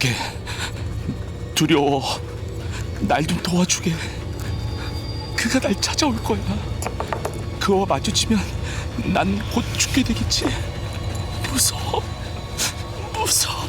부탁해. 두려워. 날 좀 도와주게. 그가 날 찾아올 거야. 그와 마주치면 난 곧 죽게 되겠지. 무서워. 무서워.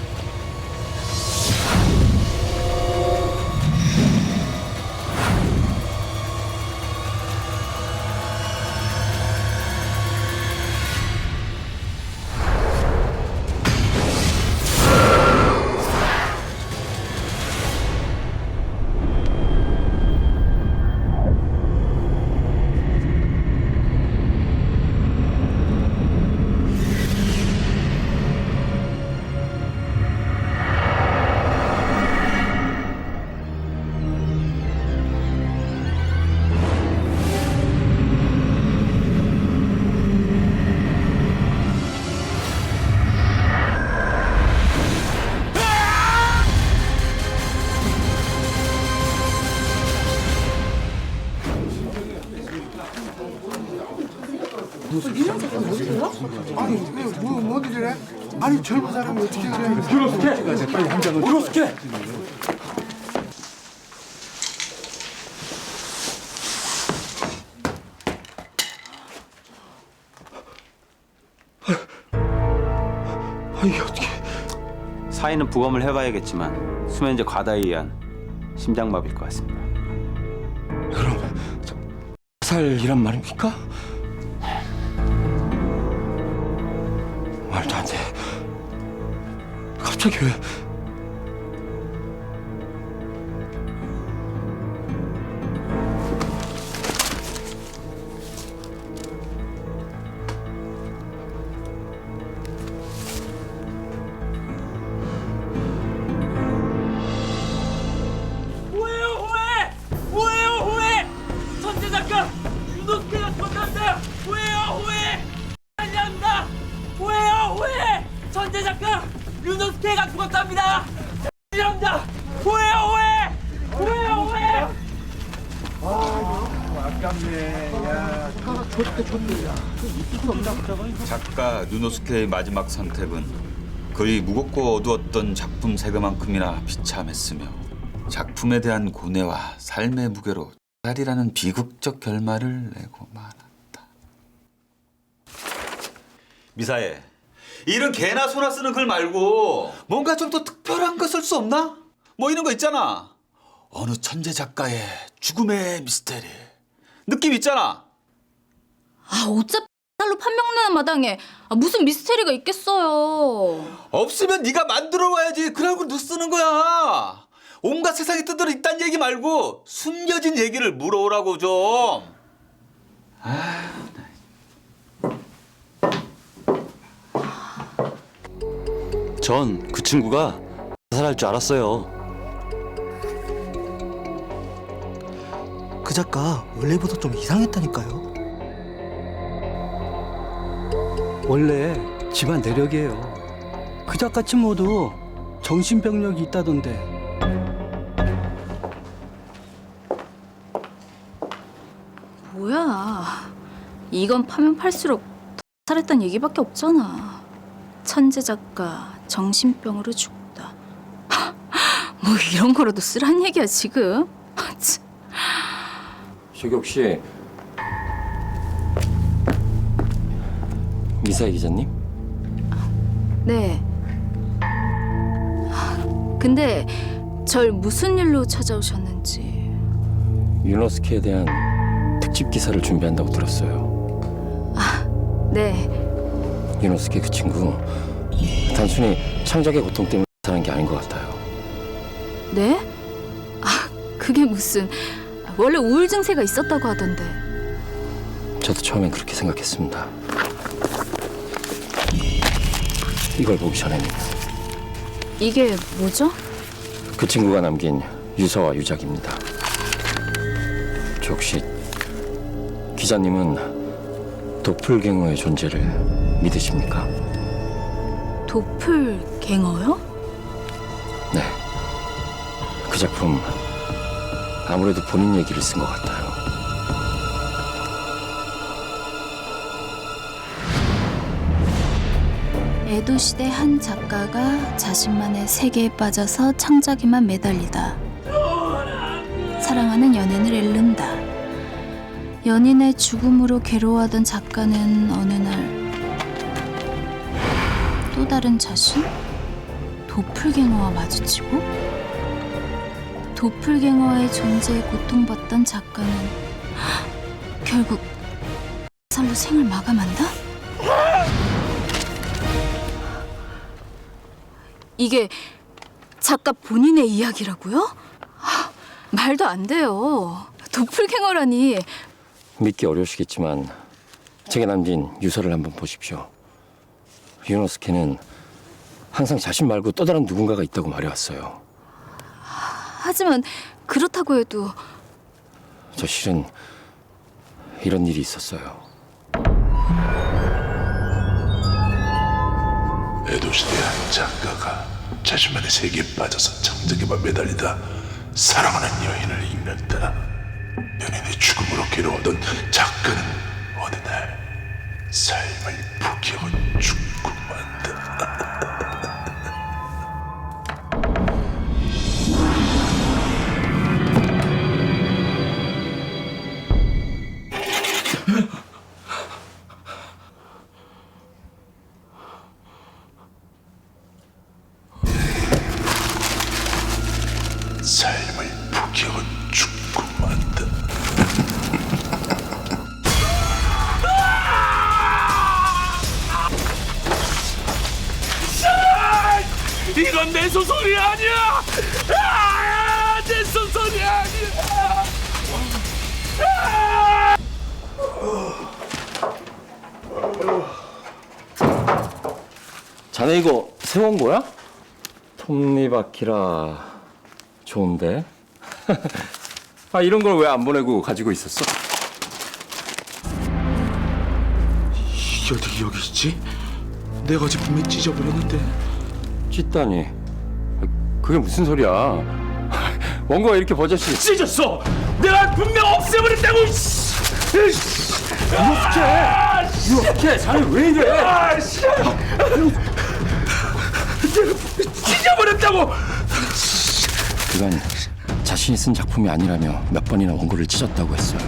아니 뭐 이래? 아니 젊은 사람이 어떻게 그래? 유노스케! 빨리 한 잔을 유노스케! 아니 어떻게? 사인은 부검을 해봐야겠지만 수면제 과다에 의한 심장마비일 것 같습니다. 그럼 자살이란 말입니까? 말도 안 돼. 갑자기 왜? 뭐예요 후회? 천재 작가 유노스케가 죽었답니다. 후회요 후회. 달려합니다. 후회요 후회. 천재 작가 유노스케가 죽었답니다. 달려합니다. 후회요 후회. 후회요 후회. 작가 누노스케의 마지막 선택은 그리 무겁고 어두웠던 작품 세계만큼이나 비참했으며 작품에 대한 고뇌와 삶의 무게로 자살이라는 비극적 결말을 내고 말았다. 미사에, 이런 개나 소나 쓰는 글 말고 뭔가 좀 더 특별한 거 쓸 수 없나? 뭐 이런 거 있잖아. 어느 천재 작가의 죽음의 미스테리. 느낌 있잖아. 아, 어차피 살로 판명나는 마당에 무슨 미스테리가 있겠어요. 없으면 네가 만들어 와야지. 그러고 너 쓰는 거야. 온갖 세상에 뜯어 있단 얘기 말고 숨겨진 얘기를 물어오라고 좀. 전 그 친구가 자살할 줄 알았어요. 그 작가 원래보다 좀 이상했다니까요. 원래 집안 내력이에요. 그 작가 친모도 정신병력이 있다던데. 뭐야. 이건 파면 팔수록 더 살했단 얘기밖에 없잖아. 천재 작가 정신병으로 죽다. 뭐 이런 거라도 쓰란 얘기야 지금. 참. 조격 씨, 미사일 기자님? 네. 근데 절 무슨 일로 찾아오셨는지. 유노스케에 대한 특집 기사를 준비한다고 들었어요. 네. 유노스케 그 친구 단순히 창작의 고통 때문에 자살한 게 아닌 것 같아요. 네? 아, 그게 무슨. 원래 우울 증세가 있었다고 하던데. 저도 처음엔 그렇게 생각했습니다. 이걸 보기 전에는 이게 뭐죠? 그 친구가 남긴 유서와 유작입니다. 저 혹시 기자님은 도플갱어의 존재를 믿으십니까? 도플갱어요? 네. 그 작품 아무래도 본인 얘기를 쓴 것 같아요. 에도 시대 한 작가가 자신만의 세계에 빠져서 창작에만 매달리다 사랑하는 연인을 잃는다. 연인의 죽음으로 괴로워하던 작가는 어느 날 또 다른 자신? 도플갱어와 마주치고 도플갱어의 존재에 고통받던 작가는 결국 살로 생을 마감한다? 이게 작가 본인의 이야기라고요? 말도 안 돼요. 도플갱어라니. 믿기 어려우시겠지만 제게 남긴 유서를 한번 보십시오. 유노스케는 항상 자신 말고 또 다른 누군가가 있다고 말해왔어요. 하지만 그렇다고 해도 저 실은 이런 일이 있었어요. 에도 시대 한 작가가 자신만의 세계에 빠져서 창작에만 매달리다 사랑하는 여인을 잃는다. 연인의 죽음으로 괴로워하던 작가는 어느 날 삶을 포기하고 죽고 만다. 삶을 포기하고 죽고 만다. 이건 내 소설이 아니야. 내 소설이 아니야. 자네 이거 세운 거야? 톱니바퀴라 좋은데? 아 이런 걸 왜 안 보내고 가지고 있었어? 이게 어떻게 여기 있지? 내가 어제 분명히 찢어버렸는데. 찢다니 그게 무슨 소리야? 원고가 이렇게 버젓이 찢었어. 내가 분명 없애버렸다고. 이렇게 자네 왜 이래? 찢어버렸다고. 그건 자신이 쓴 작품이 아니라며 몇 번이나 원고를 찢었다고 했어요.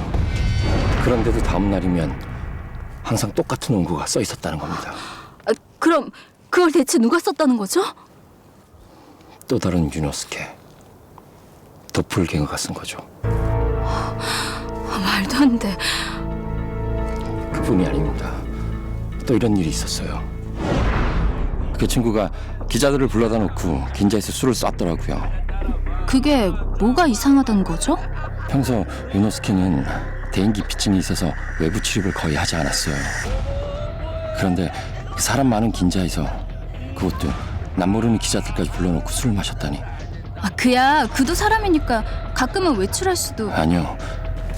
그런데도 다음 날이면 항상 똑같은 원고가 써 있었다는 겁니다. 그럼 그걸 대체 누가 썼다는 거죠? 또 다른 유노스케 도플갱어가 쓴 거죠. 말도 안 돼. 그뿐이 아닙니다. 또 이런 일이 있었어요. 그 친구가 기자들을 불러다 놓고 긴자에서 술을 쐈더라고요. 그게 뭐가 이상하다는 거죠? 평소 유노스케는 대인기피증이 있어서 외부 출입을 거의 하지 않았어요. 그런데 사람 많은 긴자에서 그것도 남 모르는 기자들까지 불러놓고 술을 마셨다니. 그야 그도 사람이니까 가끔은 외출할 수도. 아니요.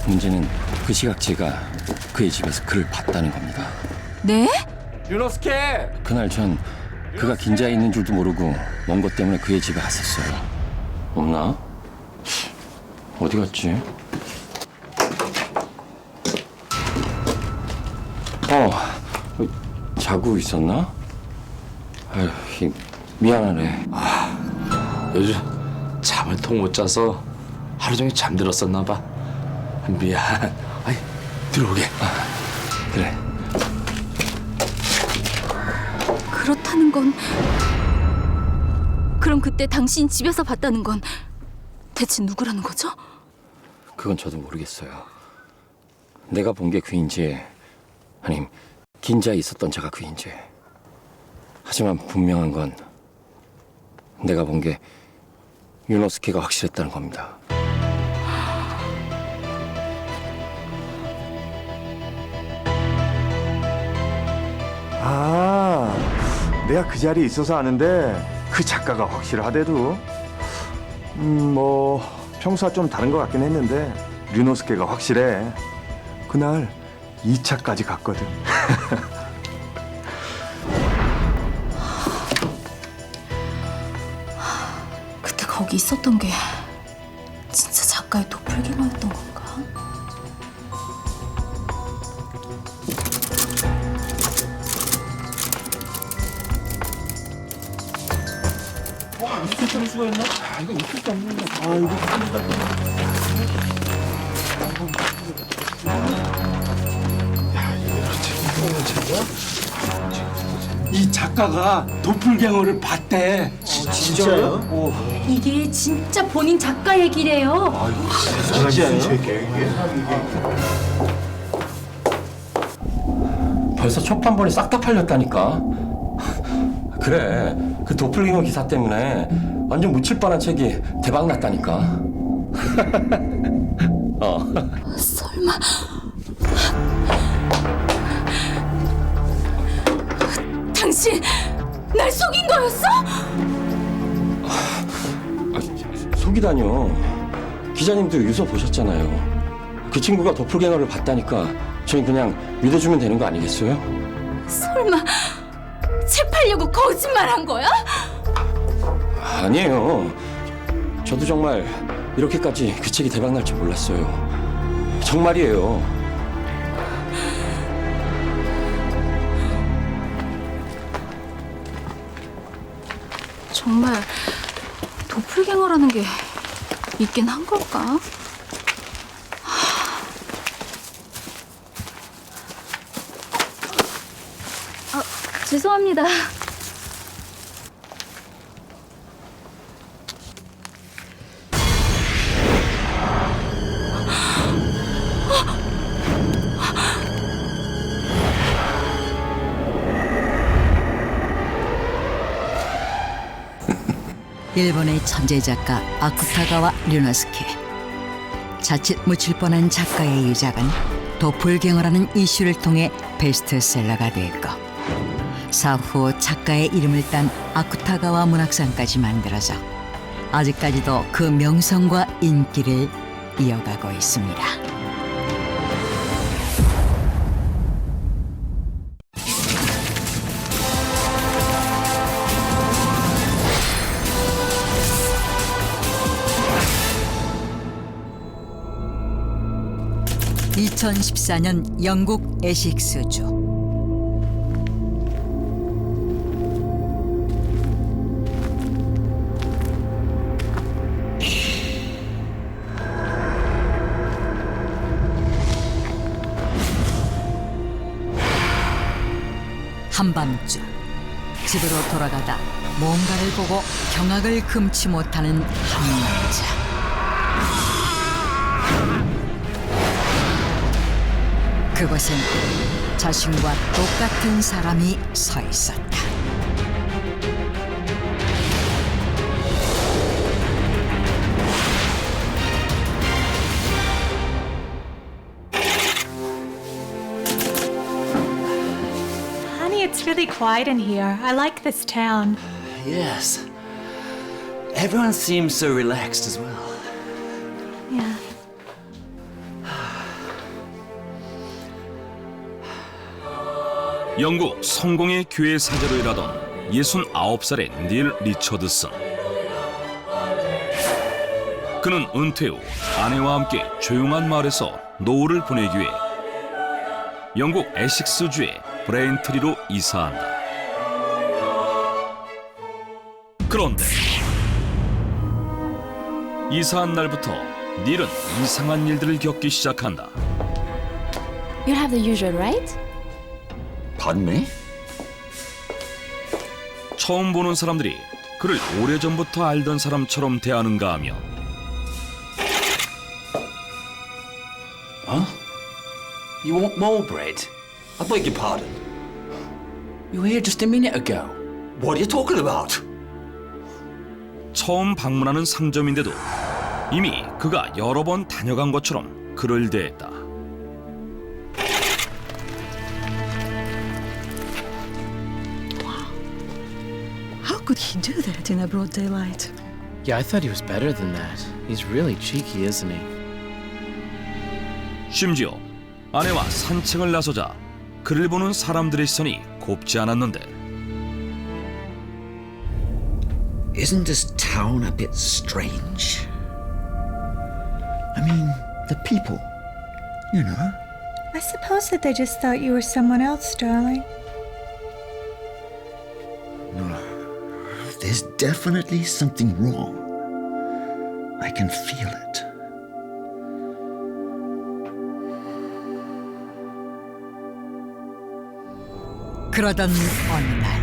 문제는 그 시각 제가 그의 집에서 그를 봤다는 겁니다. 네? 유노스케! 그날 전 그가 긴자에 있는 줄도 모르고 원고 때문에 그의 집에 갔었어요. 없나? 어디 갔지? 자고 있었나? 아휴, 미안하네. 요즘 잠을 통 못 자서 하루 종일 잠들었었나 봐. 미안. 아이, 들어오게. 그래. 그렇다는 건 그럼 그때 당신 집에서 봤다는 건 대체 누구라는 거죠? 그건 저도 모르겠어요. 내가 본 게 그인지 아님 긴자에 있었던 자가 그인지. 하지만 분명한 건 내가 본 게 유노스케가 확실했다는 겁니다. 내가 그 자리에 있어서 아는데 그 작가가 확실하대도. 뭐 평소와 좀 다른 것 같긴 했는데 류노스케가 확실해. 그날 2차까지 갔거든. 그때 거기 있었던 게 진짜 작가의 도플갱어였던 건가? 이 작가가 도플갱어를 봤대. 진짜요? 이게 진짜 본인 작가 얘기래요. 벌써 초판본이 싹 다 팔렸다니까. 그래, 그 도플갱어 기사 때문에 완전 묻힐 뻔한 책이 대박 났다니까. 설마 당신 날 속인 거였어? 속이다뇨. 기자님도 유서 보셨잖아요. 그 친구가 도플갱어를 봤다니까 저희 그냥 믿어주면 되는 거 아니겠어요? 설마 책 팔려고 거짓말한 거야? 아니에요. 저도 정말 이렇게까지 그 책이 대박 날 줄 몰랐어요. 정말이에요. 정말 도플갱어라는 게 있긴 한 걸까? 죄송합니다. 일본의 천재 작가 아쿠타가와 류노스케. 자칫 묻힐 뻔한 작가의 유작은 도플갱어라는 이슈를 통해 베스트셀러가 됐고, 사후 작가의 이름을 딴 아쿠타가와 문학상까지 만들어져 아직까지도 그 명성과 인기를 이어가고 있습니다. (2014년) 영국 에식스주. 한밤중 집으로 돌아가다 뭔가를 보고 경악을 금치 못하는 한 남자. 그곳엔 자신과 똑같은 사람이 서 있었다. Honey, it's really quiet in here. I like this town. Yes. Everyone seems so relaxed as well. Yeah. 영국 성공의 교회 사제로 일하던 69살의 닐 리처드슨. 그는 은퇴 후 아내와 함께 조용한 마을에서 노후를 보내기 위해 영국 에식스주의 브레인트리로 이사한다. 그런데 이사한 날부터 닐은 이상한 일들을 겪기 시작한다. You have the usual, right? Pardon me? 처음 보는 사람들이 그를 오래전부터 알던 사람처럼 대하는가 하며 You want more bread? I beg your pardon. You were here just a minute ago. What are you talking about? 처음 방문하는 상점인데도 이미 그가 여러 번 다녀간 것처럼 그를 대했다. How could he do that in a broad daylight? Yeah, I thought he was better than that. He's really cheeky, isn't he? 심지어 아내와 산책을 나서자 그를 보는 사람들의 시선이 곱지 않았는데 Isn't this town a bit strange? I mean, the people, you know? I suppose that they just thought you were someone else, darling. No, there's There's definitely something wrong. I can feel it. 그러던 어느 날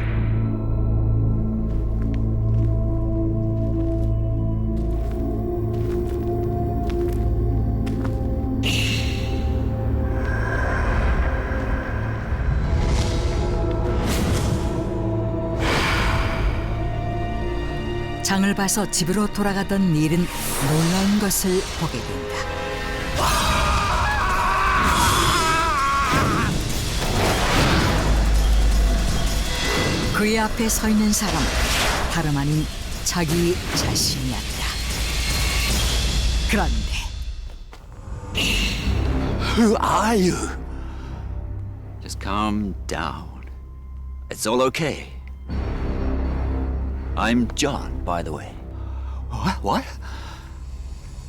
장을 봐서 집으로 돌아가던 닐은 놀라운 것을 보게 된다. 그의 앞에 서 있는 사람, 다름 아닌 자기 자신이었다. 그런데 Who are you? Just calm down. It's all okay. I'm John, by the way. What?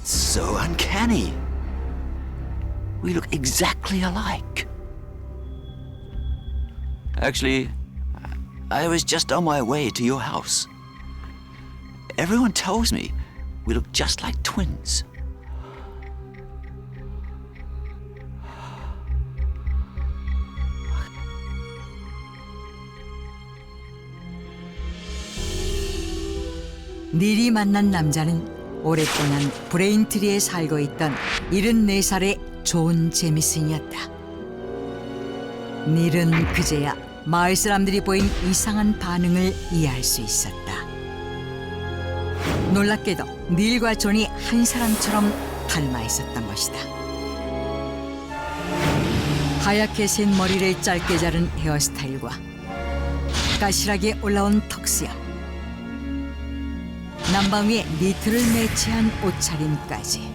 So uncanny. We look exactly alike. Actually, I was just on my way to your house. Everyone tells me we look just like twins. 닐이 만난 남자는 오랫동안 브레인트리에 살고 있던 74살의 존 제미슨이었다. 닐은 그제야 마을 사람들이 보인 이상한 반응을 이해할 수 있었다. 놀랍게도 닐과 존이 한 사람처럼 닮아 있었던 것이다. 하얗게 센 머리를 짧게 자른 헤어스타일과 까실하게 올라온 턱수염, 남방 위에 니트를 매치한 옷차림까지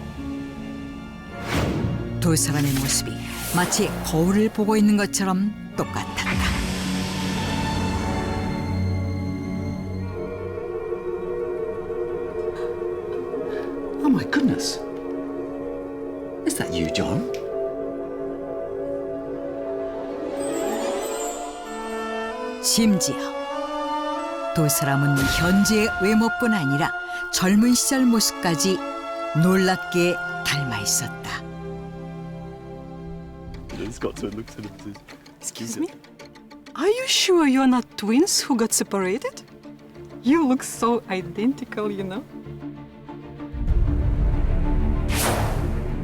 두 사람의 모습이 마치 거울을 보고 있는 것처럼 똑같았다. Oh my goodness. Is that you, John? 심지어 두 사람은 현재의 외모뿐 아니라 젊은 시절 모습까지 놀랍게 닮아 있었다. Excuse me? Are you sure you're not twins who got separated? You look so identical, you know?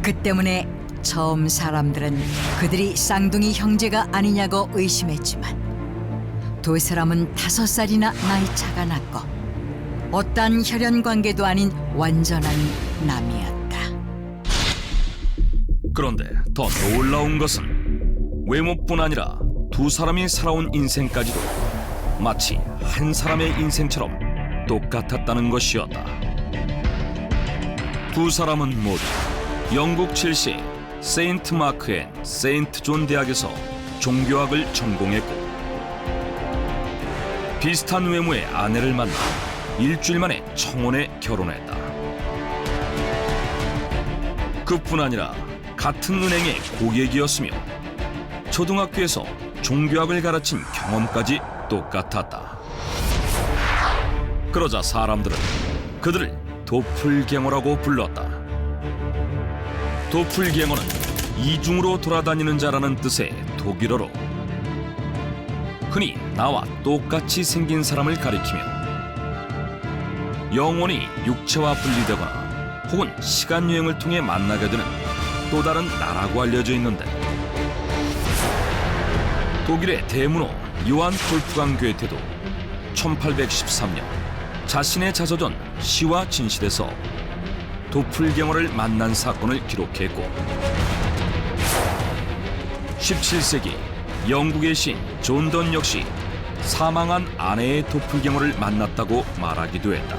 그 때문에 처음 사람들은 그들이 쌍둥이 형제가 아니냐고 의심했지만 두 사람은 5살이나 나이 차가 났고 어떤 혈연 관계도 아닌 완전한 남이었다. 그런데 더 놀라운 것은 외모뿐 아니라 두 사람이 살아온 인생까지도 마치 한 사람의 인생처럼 똑같았다는 것이었다. 두 사람은 모두 영국 첼시 세인트 마크 앤 세인트 존 대학에서 종교학을 전공했고 비슷한 외모의 아내를 만나 일주일 만에 청혼에 결혼했다. 그뿐 아니라 같은 은행의 고객이었으며 초등학교에서 종교학을 가르친 경험까지 똑같았다. 그러자 사람들은 그들을 도플갱어라고 불렀다. 도플갱어는 이중으로 돌아다니는 자라는 뜻의 독일어로 흔히 나와 똑같이 생긴 사람을 가리키며 영혼이 육체와 분리되거나 혹은 시간 여행을 통해 만나게 되는 또 다른 나라고 알려져 있는데 독일의 대문호 요한 볼프강 괴테도 1813년 자신의 자서전 시와 진실에서 도플갱어를 만난 사건을 기록했고 17세기 영국의 시인 존 던 역시 사망한 아내의 도플갱어를 만났다고 말하기도 했다.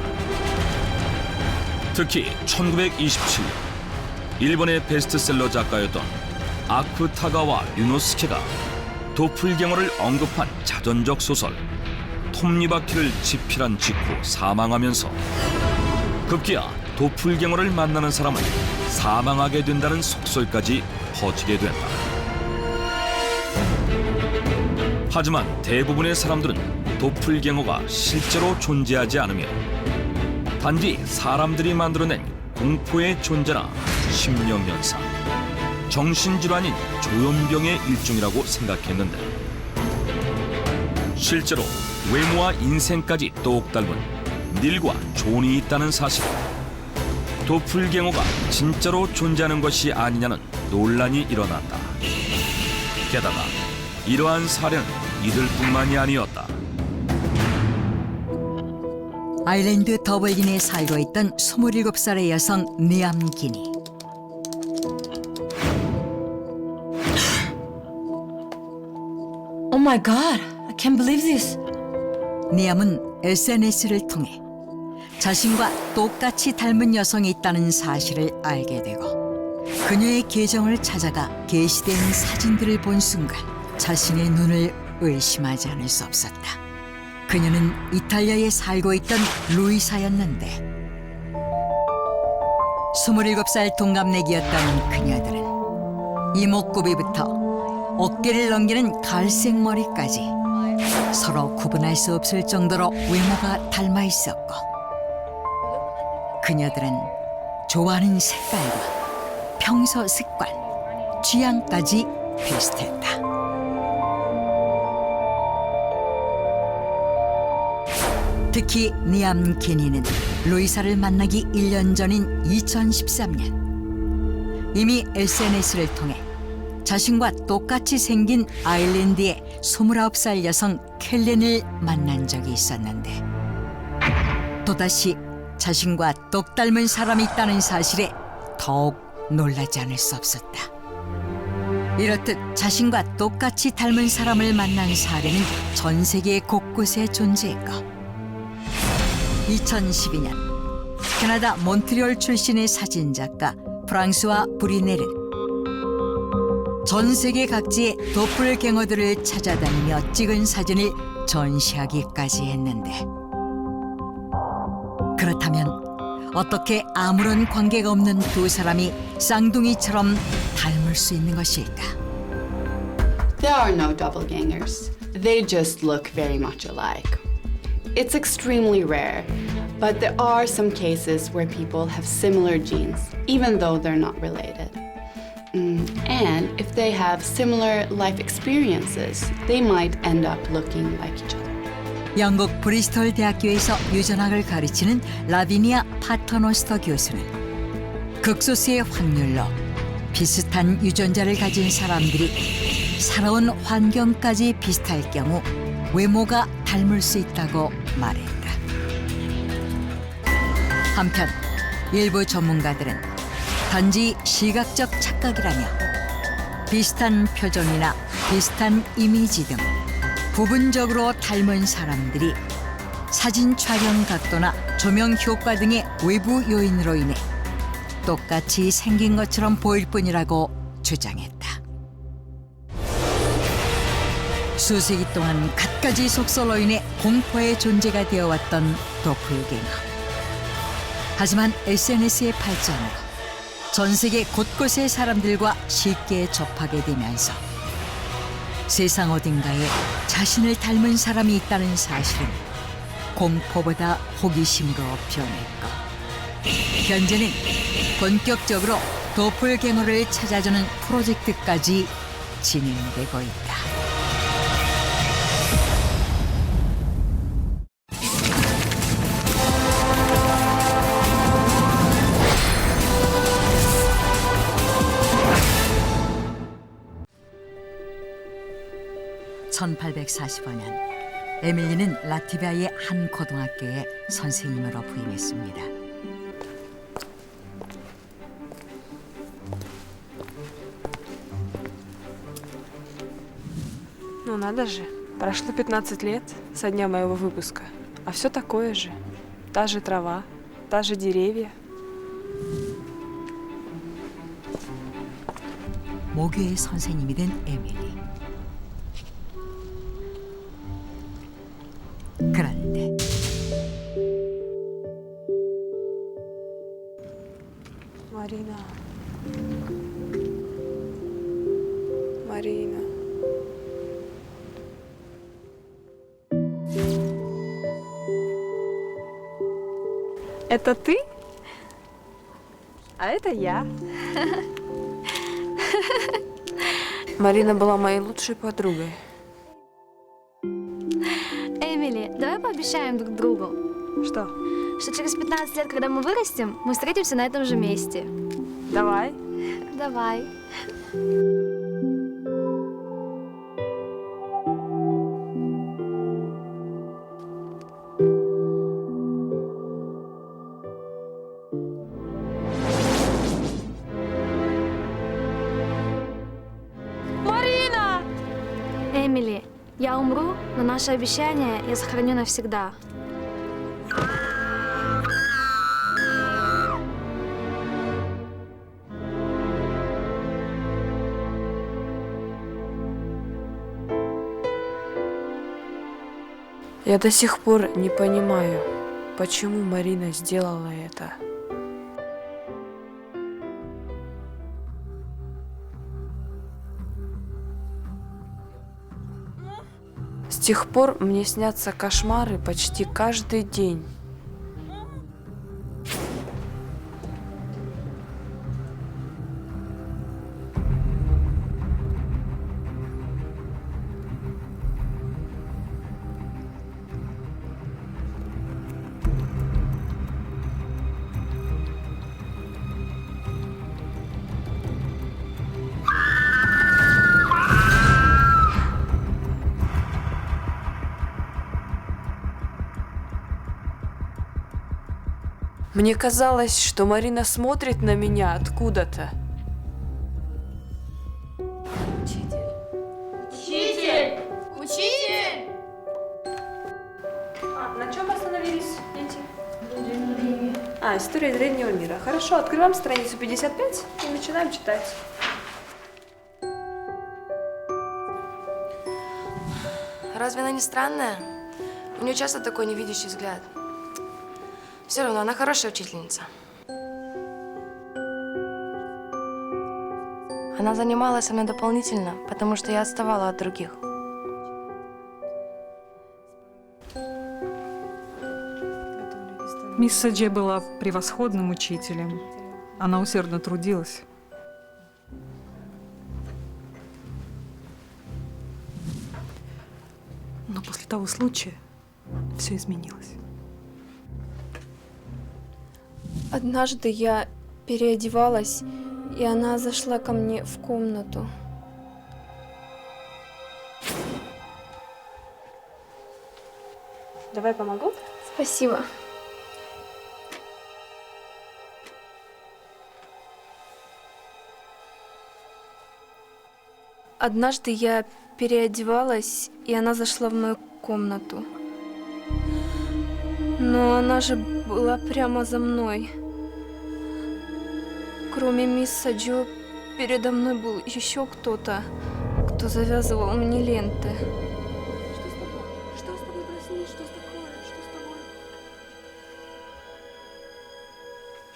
특히 1927년 일본의 베스트셀러 작가였던 아쿠타가와 류노스케가 도플갱어를 언급한 자전적 소설 톱니바퀴를 집필한 직후 사망하면서 급기야 도플갱어를 만나는 사람은 사망하게 된다는 속설까지 퍼지게 된다. 하지만 대부분의 사람들은 도플갱어가 실제로 존재하지 않으며 단지 사람들이 만들어낸 공포의 존재나 심령현상, 정신질환인 조현병의 일종이라고 생각했는데 실제로 외모와 인생까지 똑 닮은 닐과 존이 있다는 사실, 도플갱어가 진짜로 존재하는 것이 아니냐는 논란이 일어났다. 게다가 이러한 사례는 이들뿐만이 아니었다. 아일랜드 더블린에 살고 있던 27살의 여성 니암 기니. Oh my god, I can't believe this. 니암은 SNS를 통해 자신과 똑같이 닮은 여성이 있다는 사실을 알게 되고 그녀의 계정을 찾아가 게시된 사진들을 본 순간 자신의 눈을 의심하지 않을 수 없었다. 그녀는 이탈리아에 살고 있던 루이사였는데 27살 동갑내기였던 그녀들은 이목구비부터 어깨를 넘기는 갈색 머리까지 서로 구분할 수 없을 정도로 외모가 닮아 있었고 그녀들은 좋아하는 색깔과 평소 습관, 취향까지 비슷했다. 특히 니암 기니는 루이사를 만나기 1년 전인 2013년 이미 SNS를 통해 자신과 똑같이 생긴 아일랜드의 29살 여성 켈렌을 만난 적이 있었는데 또다시 자신과 똑 닮은 사람이 있다는 사실에 더욱 놀라지 않을 수 없었다. 이렇듯 자신과 똑같이 닮은 사람을 만난 사례는 전 세계 곳곳에 존재했고 2012년 캐나다 몬트리올 출신의 사진작가 프랑스와 브리넬은 전 세계 각지의 도플갱어들을 찾아다니며 찍은 사진을 전시하기까지 했는데 그렇다면 어떻게 아무런 관계가 없는 두 사람이 쌍둥이처럼 닮을 수 있는 것일까? There are no doppelgangers. They just look very much alike. It's extremely rare, but there are some cases where people have similar genes, even though they're not related. And if they have similar life experiences, they might end up looking like each other. 영국 브리스톨 대학교에서 유전학을 가르치는 라비니아 파터노스터 교수는 극소수의 확률로 비슷한 유전자를 가진 사람들이 살아온 환경까지 비슷할 경우 외모가 닮을 수 있다고 말했다. 한편 일부 전문가들은 단지 시각적 착각이라며 비슷한 표정이나 비슷한 이미지 등 부분적으로 닮은 사람들이 사진 촬영 각도나 조명 효과 등의 외부 요인으로 인해 똑같이 생긴 것처럼 보일 뿐이라고 주장했다. 수세기 동안 갖가지 속설로 인해 공포의 존재가 되어왔던 도플갱어. 하지만 SNS의 발전으로 전 세계 곳곳의 사람들과 쉽게 접하게 되면서 세상 어딘가에 자신을 닮은 사람이 있다는 사실은 공포보다 호기심으로 변했고 현재는 본격적으로 도플갱어를 찾아주는 프로젝트까지 진행되고 있다. (1845년) 에밀리는 라트비아의 한 고등학교에 선생님으로 부임했습니다. Ну надо же, прошло 15 лет со дня моего выпуска, а все такое же. Та же трава, та же деревья. 모교의 선생님이 된 에밀리. 그런데 Марина. Марина. Это ты? А это я. Марина была моей лучшей подругой. Эмили, давай пообещаем друг другу. Что? Что через 15 лет, когда мы вырастем, мы встретимся на этом же месте. Давай. Давай. Марина! Эмили, я умру, но наше обещание я сохраню навсегда. Я до сих пор не понимаю, почему Марина сделала это. С тех пор мне снятся кошмары почти каждый день. Мне казалось, что Марина смотрит на меня откуда-то. Учитель! Учитель! На чем остановились, дети? История древнего мира. Хорошо, открываем страницу 55 и начинаем читать. Разве она не странная? У нее часто такой невидящий взгляд. Все равно она хорошая учительница. Она занималась со мной дополнительно, потому что я отставала от других. Мисс Саджи была превосходным учителем. Она усердно трудилась. Но после того случая все изменилось. Однажды я переодевалась, и она зашла ко мне в комнату. Давай помогу? Спасибо. Однажды я переодевалась, и она зашла в мою комнату. Но она же была прямо за мной. Кроме мисс Саджо, передо мной был еще кто-то, кто завязывал мне ленты. Что с тобой? Что с тобой, проснись? Что такое? Что с тобой?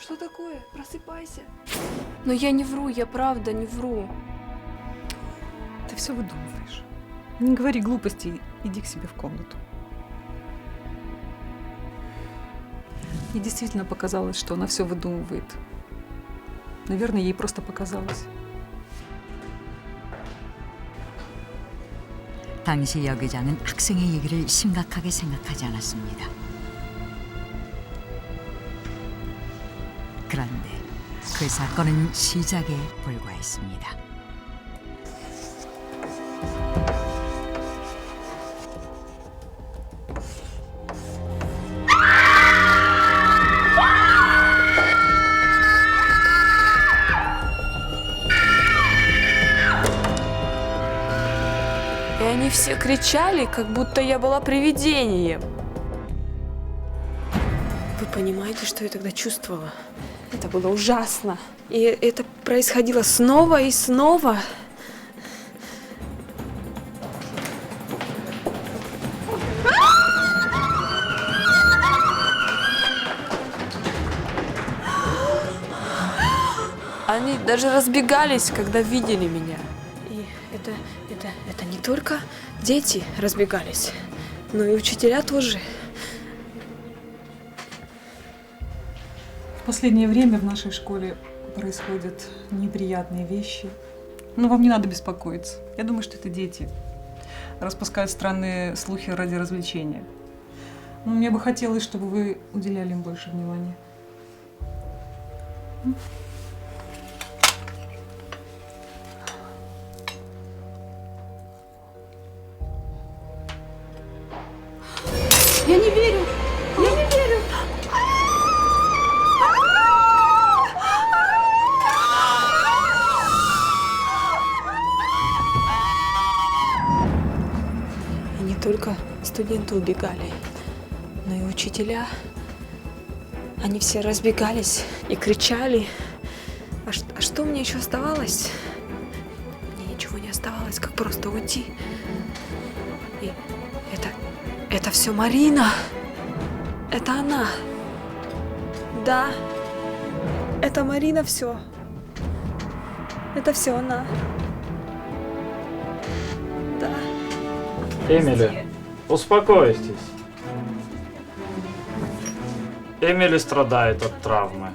Что такое? Просыпайся. Но я не вру, я правда не вру. Ты все выдумываешь. Не говори глупостей, иди к себе в комнату. Мне действительно показалось, что она все выдумывает. Наверное, ей просто показалось. 당시 여기자는 학생의 얘기를 심각하게 생각하지 않았습니다. 그런데 그 사건은 시작에 불과했습니다. И они все кричали, как будто я была привидением. Вы понимаете, что я тогда чувствовала? Это было ужасно. И это происходило снова и снова. Они даже разбегались, когда видели меня. И это не только дети разбегались, но и учителя тоже. В последнее время в нашей школе происходят неприятные вещи. Но вам не надо беспокоиться. Я думаю, что это дети распускают странные слухи ради развлечения. Но мне бы хотелось, чтобы вы уделяли им больше внимания. Я не верю! Я не верю! И не только студенты убегали, но и учителя. Они все разбегались и кричали. А что мне еще оставалось? Мне ничего не оставалось, как просто уйти. И это все Марина. Это она. Да, это Марина все. Это все она. Да. Эмили, успокойтесь. Эмили страдает от травмы.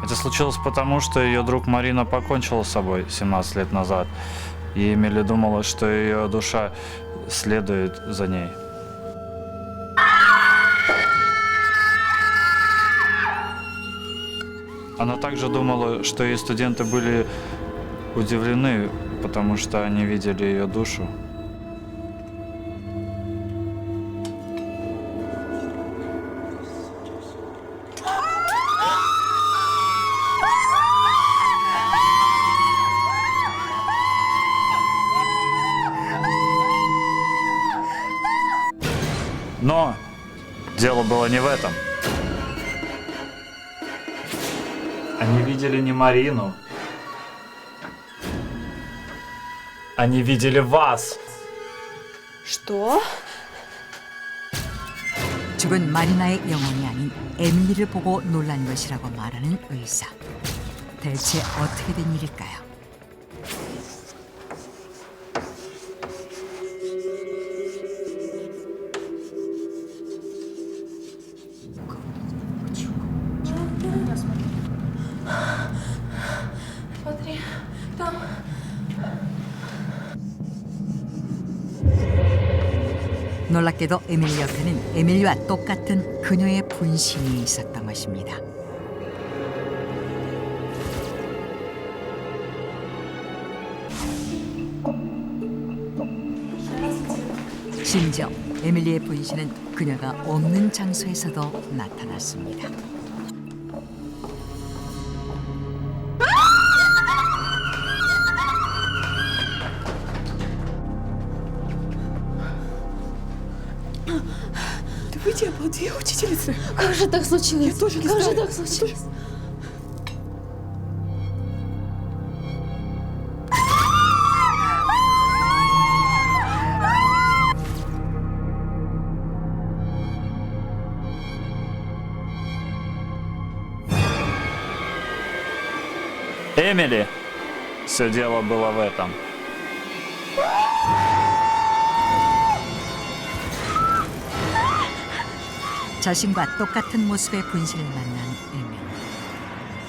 Это случилось потому, что ее друг Марина покончила с собой 17 лет назад. И Эмили думала, что ее душа следует за ней. Она также думала, что и студенты были удивлены, потому что они видели ее душу. Но дело было не в этом. Они видели не Марину. Они видели вас. Что? 죽은 마리나의 영혼이 아닌 에밀리를 보고 놀란 것이라고 말하는 의사. 대체 어떻게 된 일일까요? Смотри, там. 놀랍게도 에밀리 옆에는 에밀리와 똑같은 그녀의 분신이 있었던 것입니다. 심지어 에밀리의 분신은 그녀가 없는 장소에서도 나타났습니다. Ты где была? Две учительницы. Как же так случилось? Я тоже не Как же знаю. так случилось? Эмили, все дело было в этом. 자신과 똑같은 모습의 분신을 만난 에밀리.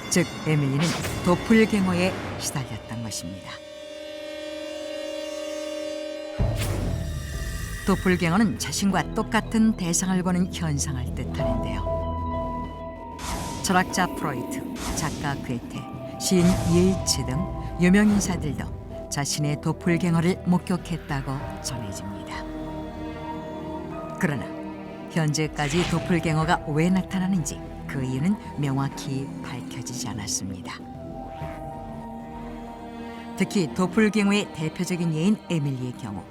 즉 에밀리는 도플갱어에 시달렸던 것입니다. 도플갱어는 자신과 똑같은 대상을 보는 현상을 뜻하는데요. 철학자 프로이트, 작가 괴테, 시인 예이츠 등 유명 인사들도 자신의 도플갱어를 목격했다고 전해집니다. 그러나 현재까지 도플갱어가 왜 나타나는지 그 이유는 명확히 밝혀지지 않았습니다. 특히 도플갱어의 대표적인 예인 에밀리의 경우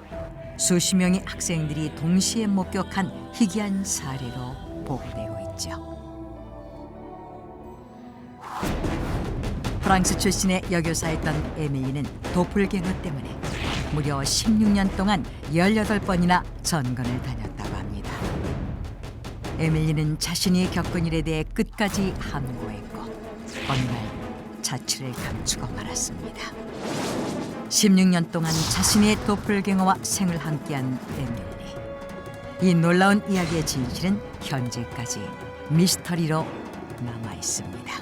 수십 명의 학생들이 동시에 목격한 희귀한 사례로 보고되고 있죠. 프랑스 출신의 여교사였던 에밀리는 도플갱어 때문에 무려 16년 동안 18번이나 전건을 다녔다고 합니다. 에밀리는 자신이 겪은 일에 대해 끝까지 함구했고 어느 날 자취를 감추고 말았습니다. 16년 동안 자신의 도플갱어와 생을 함께한 에밀리. 이 놀라운 이야기의 진실은 현재까지 미스터리로 남아 있습니다.